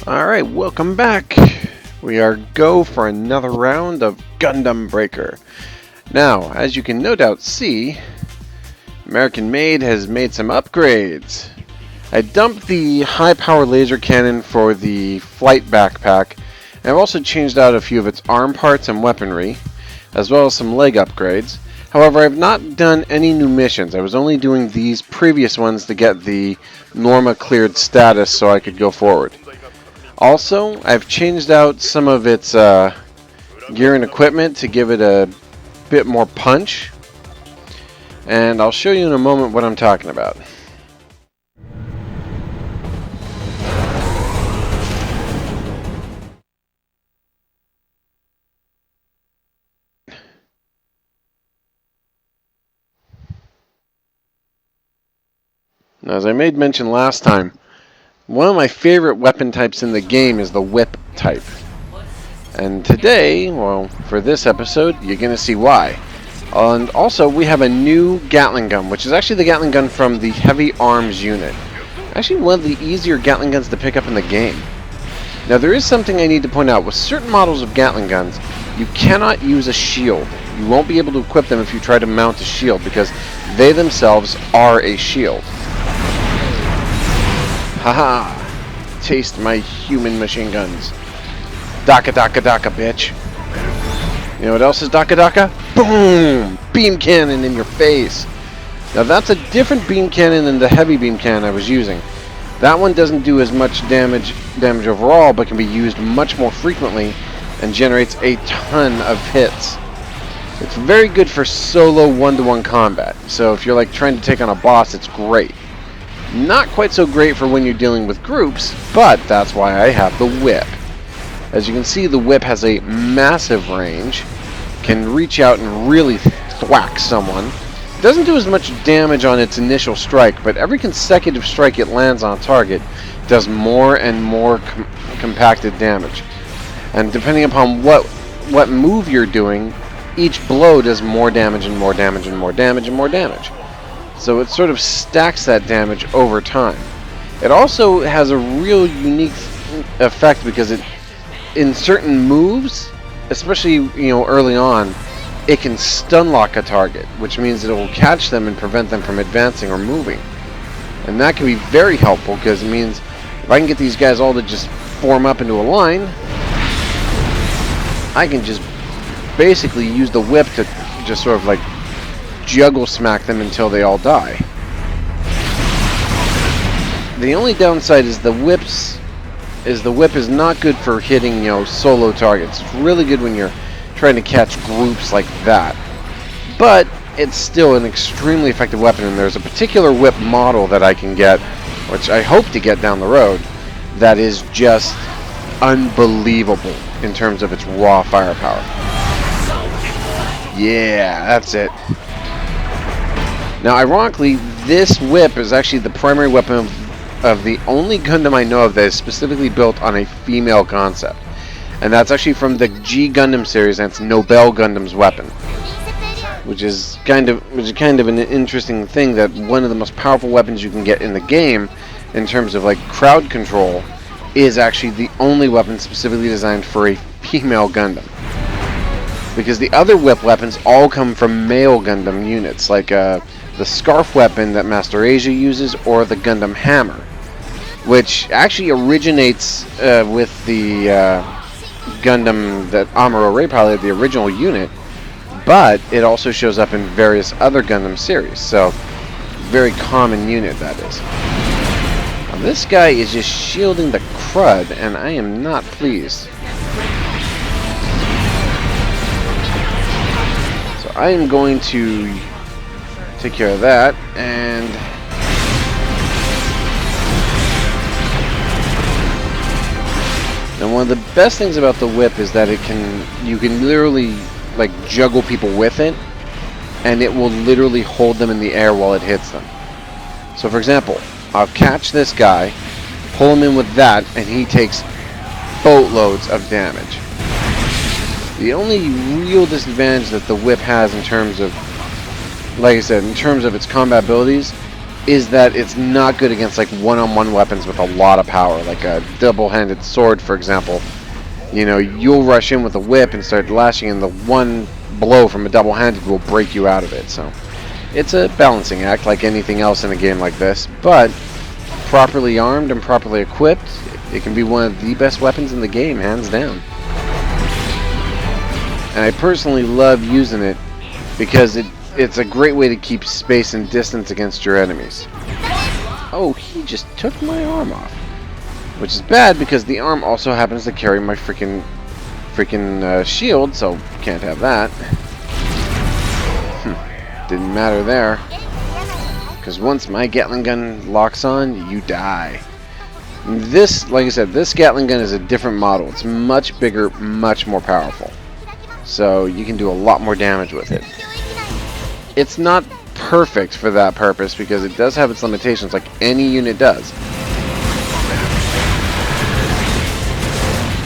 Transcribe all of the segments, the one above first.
Alright, welcome back. We are go for another round of Gundam Breaker. Now, as you can no doubt see, American Made has made some upgrades. I dumped the high power laser cannon for the flight backpack, and I've also changed out a few of its arm parts and weaponry, as well as some leg upgrades. However, I've not done any new missions. I was only doing these previous ones to get the Norma cleared status so I could go forward. Also, I've changed out some of its gear and equipment to give it a bit more punch, and I'll show you in a moment what I'm talking about. Now, as I made mention last time, one of my favorite weapon types in the game is the whip type. And today, well, for this episode, you're going to see why. And also, we have a new Gatling gun, which is actually the Gatling gun from the Heavy Arms unit. Actually, one of the easier Gatling guns to pick up in the game. Now, there is something I need to point out. With certain models of Gatling guns, you cannot use a shield. You won't be able to equip them if you try to mount a shield, because they themselves are a shield. Haha! Taste my human machine guns. Daka daka daka, bitch. You know what else is daka daka? Boom! Beam cannon in your face. Now that's a different beam cannon than the heavy beam cannon I was using. That one doesn't do as much damage overall, but can be used much more frequently and generates a ton of hits. It's very good for solo one-to-one combat. So if you're like trying to take on a boss, it's great. Not quite so great for when you're dealing with groups, but that's why I have the whip. As you can see, the whip has a massive range, can reach out and really thwack someone. It doesn't do as much damage on its initial strike, but every consecutive strike it lands on target does more and more compacted damage. And depending upon what move you're doing, each blow does more damage and more damage and more damage and more damage. So it sort of stacks that damage over time. It also has a real unique effect because in certain moves, especially early on, it can stun lock a target, which means it will catch them and prevent them from advancing or moving. And that can be very helpful because it means if I can get these guys all to just form up into a line, I can just basically use the whip to just sort of like juggle smack them until they all die. The only downside is the whip is not good for hitting solo targets. It's really good when you're trying to catch groups like that. But it's still an extremely effective weapon, and there's a particular whip model that I can get, which I hope to get down the road, that is just unbelievable in terms of its raw firepower. Yeah, that's it. Now, ironically, this whip is actually the primary weapon of the only Gundam I know of that is specifically built on a female concept. And that's actually from the G Gundam series, and it's Nobel Gundam's weapon. Which is kind of an interesting thing, that one of the most powerful weapons you can get in the game, in terms of like crowd control, is actually the only weapon specifically designed for a female Gundam. Because the other whip weapons all come from male Gundam units, like the Scarf weapon that Master Asia uses, or the Gundam Hammer, which actually originates with the Gundam that Amuro Ray piloted, the original unit, but it also shows up in various other Gundam series, so very common unit that is. Now, this guy is just shielding the crud, and I am not pleased. So I am going to take care of that, and one of the best things about the whip is that you can literally like juggle people with it, and it will literally hold them in the air while it hits them. So for example, I'll catch this guy, pull him in with that, and he takes boatloads of damage. The only real disadvantage that the whip has in terms of, like I said, in terms of its combat abilities, is that it's not good against like one-on-one weapons with a lot of power, like a double-handed sword, for example. You know, you'll rush in with a whip and start lashing, and the one blow from a double-handed will break you out of it. So it's a balancing act like anything else in a game like this, but properly armed and properly equipped, it can be one of the best weapons in the game, hands down. And I personally love using it because it's a great way to keep space and distance against your enemies. Oh, he just took my arm off. Which is bad because the arm also happens to carry my freaking shield, so can't have that. Didn't matter there. Because once my Gatling gun locks on, you die. This, like I said, this Gatling gun is a different model. It's much bigger, much more powerful. So you can do a lot more damage with it. It's not perfect for that purpose because it does have its limitations like any unit does.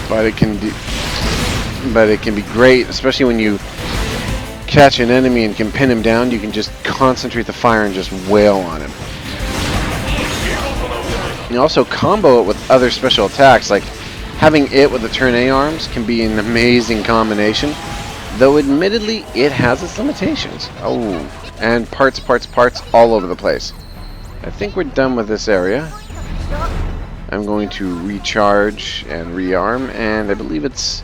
But it can be great, especially when you catch an enemy and can pin him down. You can just concentrate the fire and just wail on him. You also combo it with other special attacks, like having it with the turn A arms can be an amazing combination, though admittedly it has its limitations. Oh, and parts all over the place. I think we're done with this area. I'm going to recharge and rearm, and I believe it's,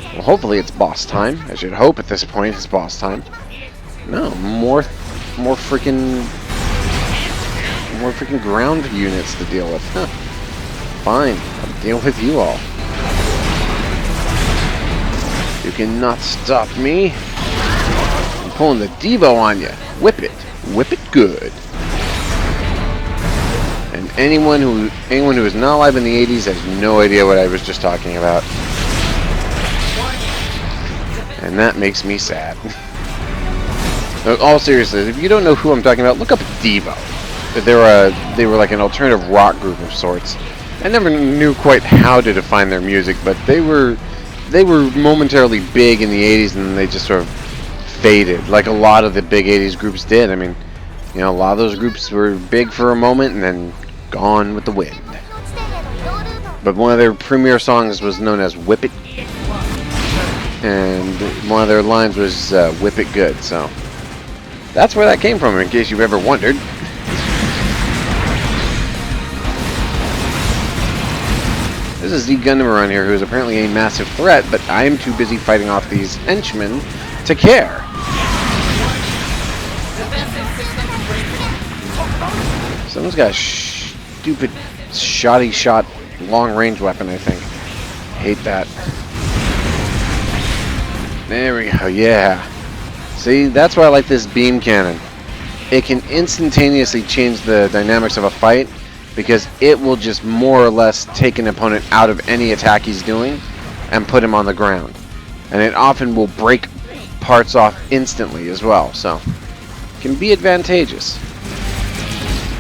well, hopefully it's boss time. I should hope at this point it's boss time. No, more freaking ground units to deal with. Huh. Fine, I'll deal with you all. You cannot stop me. I'm pulling the Devo on you. Whip it good. And anyone who is not alive in the 80s has no idea what I was just talking about. And that makes me sad. No, all seriousness, if you don't know who I'm talking about, look up Devo. They were like an alternative rock group of sorts. I never knew quite how to define their music, but they were momentarily big in the 80s, and then they just sort of faded, like a lot of the big 80s groups did. I mean, you know, a lot of those groups were big for a moment and then gone with the wind. But one of their premier songs was known as Whip It. And one of their lines was Whip It Good, so that's where that came from, in case you've ever wondered. There's a Z Gundam around here who is apparently a massive threat, but I am too busy fighting off these henchmen to care. Someone's got a stupid shoddy shot long-range weapon, I think. Hate that. There we go, yeah. See, that's why I like this beam cannon. It can instantaneously change the dynamics of a fight because it will just more or less take an opponent out of any attack he's doing and put him on the ground. And it often will break parts off instantly as well, so it can be advantageous.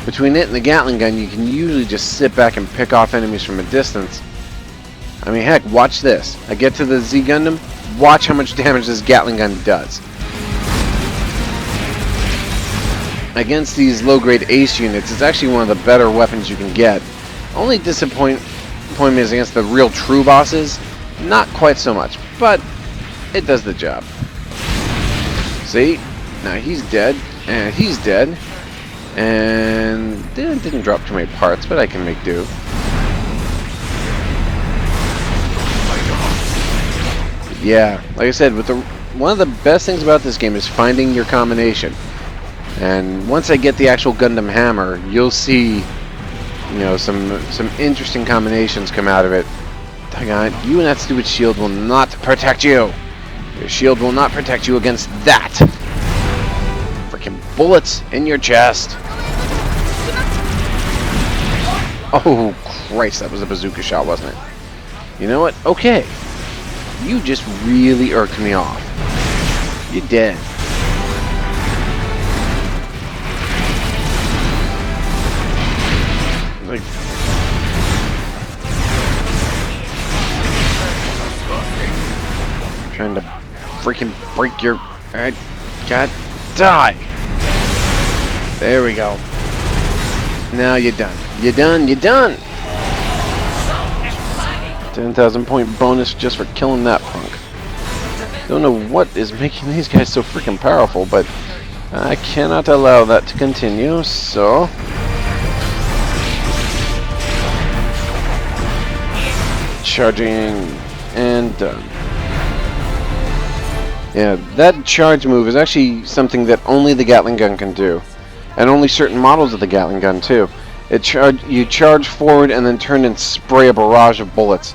Between it and the Gatling gun, you can usually just sit back and pick off enemies from a distance. I mean, heck, watch this. I get to the Z Gundam, watch how much damage this Gatling gun does. Against these low-grade ace units, it's actually one of the better weapons you can get. Only disappointment is against the real true bosses. Not quite so much, but it does the job. See? Now he's dead, and he's dead. And didn't drop too many parts, but I can make do. Yeah, like I said, one of the best things about this game is finding your combination. And once I get the actual Gundam hammer, you'll see, you know, some interesting combinations come out of it. Doggone, you and that stupid shield will not protect you. Your shield will not protect you against that. Freaking bullets in your chest. Oh, Christ, that was a bazooka shot, wasn't it? You know what? Okay. You just really irked me off. You're dead. Like, trying to freaking break your... God, die! There we go. Now you're done. You're done. You're done. 10,000 point bonus just for killing that punk. Don't know what is making these guys so freaking powerful, but I cannot allow that to continue, so... Charging, and done. Yeah, that charge move is actually something that only the Gatling gun can do. And only certain models of the Gatling gun, too. You charge forward and then turn and spray a barrage of bullets.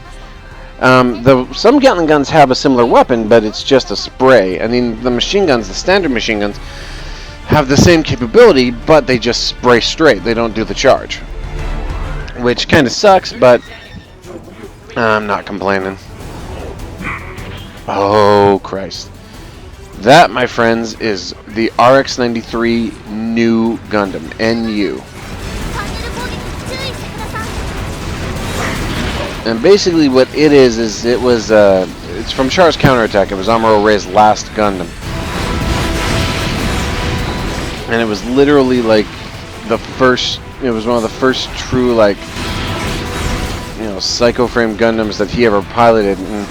Some Gatling guns have a similar weapon, but it's just a spray. I mean, the machine guns, the standard machine guns, have the same capability, but they just spray straight. They don't do the charge. Which kind of sucks, but I'm not complaining. Oh, Christ. That, my friends, is the RX-93 new Gundam, NU. And basically what it is it's from Char's Counterattack. It was Amuro Ray's last Gundam. And it was literally like it was one of the first true, like, Psycho Frame Gundams that he ever piloted. And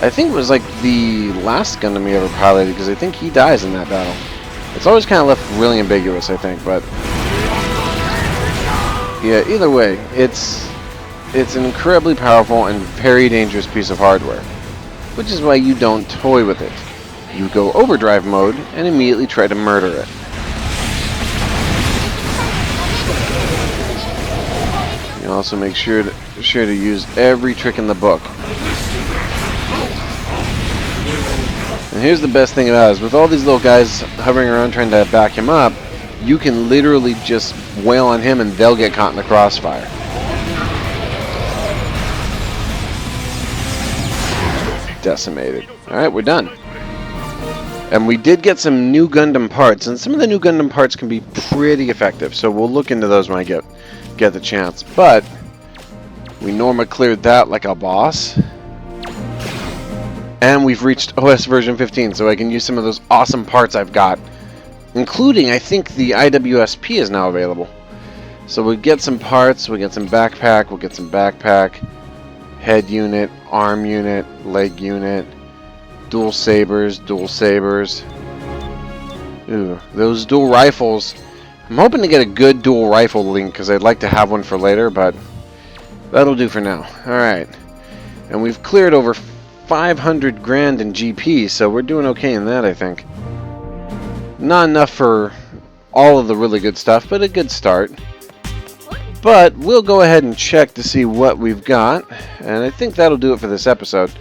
I think it was like the last Gundam he ever piloted, because I think he dies in that battle. It's always kind of left really ambiguous, I think, but yeah, either way, it's an incredibly powerful and very dangerous piece of hardware, which is why you don't toy with it. You go overdrive mode and immediately try to murder it. You also make sure to use every trick in the book. And here's the best thing about it, is with all these little guys hovering around trying to back him up, you can literally just wail on him and they'll get caught in the crossfire. Decimated. Alright, we're done. And we did get some new Gundam parts, and some of the new Gundam parts can be pretty effective, so we'll look into those when I get the chance. But we Norma cleared that like a boss. And we've reached OS version 15, so I can use some of those awesome parts I've got, including, I think, the IWSP is now available. So we'll get some parts, we'll get some backpack, head unit, arm unit, leg unit, dual sabers. Ooh, those dual rifles. I'm hoping to get a good dual rifle link, because I'd like to have one for later, but that'll do for now. Alright. And we've cleared over 500 grand in GP, so we're doing okay in that, I think. Not enough for all of the really good stuff, but a good start. But we'll go ahead and check to see what we've got, and I think that'll do it for this episode.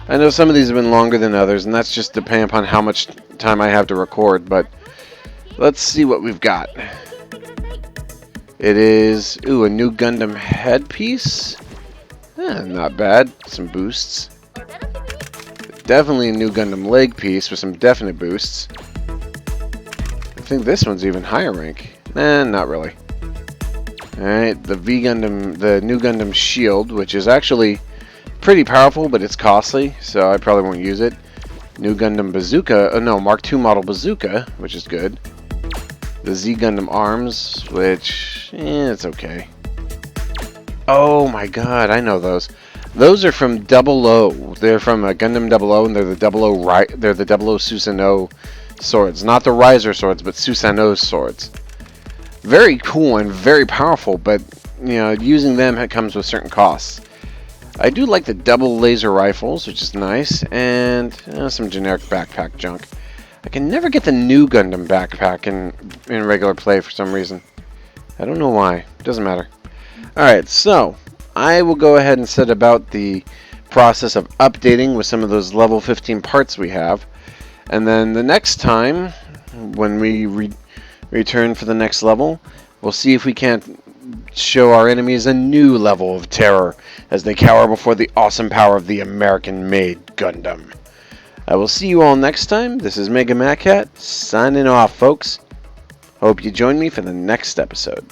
I know some of these have been longer than others, and that's just depending upon how much time I have to record, but let's see what we've got. It is, a new Gundam headpiece. Not bad. Some boosts. Definitely a new Gundam leg piece with some definite boosts. I think this one's even higher rank. Not really. Alright, the new Gundam shield, which is actually pretty powerful, but it's costly, so I probably won't use it. New Gundam bazooka, Mark II model bazooka, which is good. The Z Gundam arms, which, it's okay. Oh my god, I know those. Those are from 00. They're from Gundam 00, and they're the 00 Susanoo swords. Not the Riser swords, but Susanoo swords. Very cool and very powerful, but using them comes with certain costs. I do like the double laser rifles, which is nice, and some generic backpack junk. I can never get the new Gundam backpack in regular play for some reason. I don't know why. It doesn't matter. Alright, so I will go ahead and set about the process of updating with some of those level 15 parts we have. And then the next time, when we return for the next level, we'll see if we can't show our enemies a new level of terror as they cower before the awesome power of the American-made Gundam. I will see you all next time. This is Mega Mac Cat, signing off, folks. Hope you join me for the next episode.